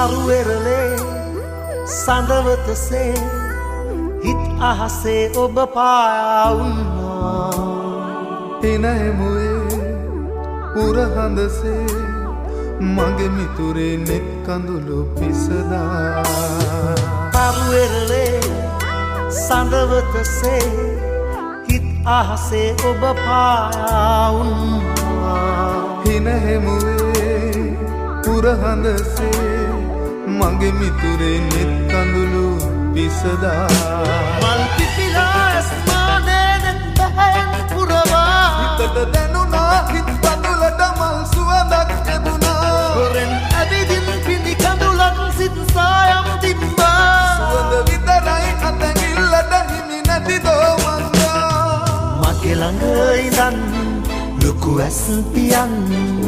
තරුවෙරලේ සඳවතසේ හිත් අහසේ ඔබ පායා වුණා. එනැමුවේ පුරහඳසේ මගේ මිතුරේ නෙත් කඳුළු පිසදා. තරුවෙරලේ සඳවතසේ හිත් අහසේ ඔබ පායා වුණා. එනැමුවේ පුරහඳසේ මගේ මිතුරේ නෙත් කඳුළු පිසදා. මල් පිපිලා ස්මානේ නෙත් බැහැන් පුරවා. හිතට දැනුණා හිත් පඳුලට මල් සුවඳක් ලැබුණා. හොරෙන් ඇවිදින් පිණි කඳුලක් සිත් සායම් තිබ්බා. සුවඳ විතරයි අතැඟිල්ලට හිමි නැති දෝමන්දා. මගේ ළඟ ඉඳන් ලොකු ඇස් පියන්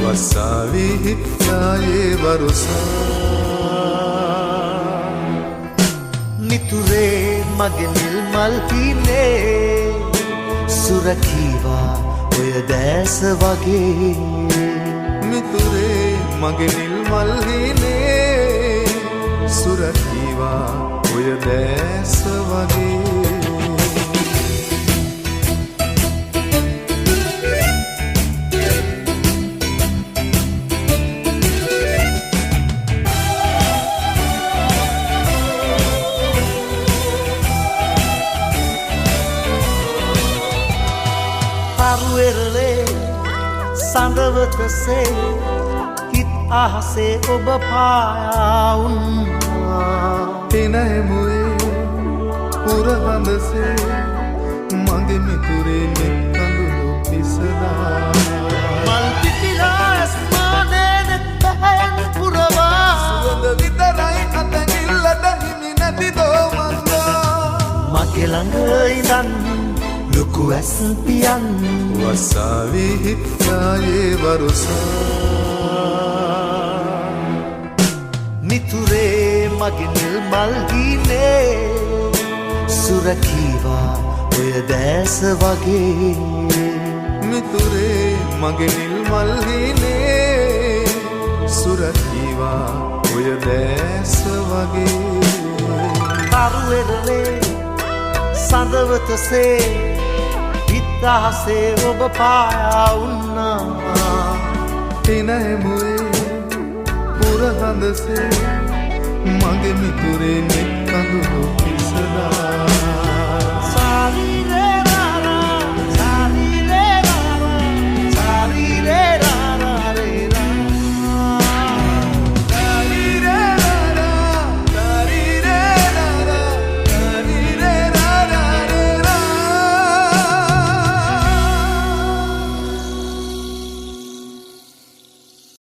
වසාවි හිත්යායේ වරුසා. මිතුරේ මගේ නිල් මල් හිනේ සුරකීවා ඔය දැස වගේ. මිතුරේ මගේ නිල් මල් හිනේ සුරකීවා ඔය දැස වගේ. තරුවෙරලේ සඳවතසේ හිත් අහසේ ඔබ පායා වුණා. එනැමුවේ පුරහඳසේ මගේ මිතුරේ නෙත් කඳුළු පිසදා. මල් පිපිලා ස්මානේ නෙත් බැහැන් පුරවා. සුවඳ විතරයි අතැඟිල්ලට හිමි නැති දෝමන්දා. මගේ ළඟ ඉඳන් ලොකු ඇස් පියන් වසාවි හිත්යායේ වරුසා. මිතුරේ මගේ නිල් මල් හිනේ සුරකීවා ඔය දැස වගේ. මිතුරේ මගේ නිල් මල් හිනේ සුරකීවා ඔය දැස වගේ. තරුවෙරලේ සඳවතසේ හිත් අහසේ ඔබ පායා වුණා. එනැමුවේ පුරහඳසේ මගේ මිතුරේ නෙත් කඳුළු පිසදා. සාවිරේ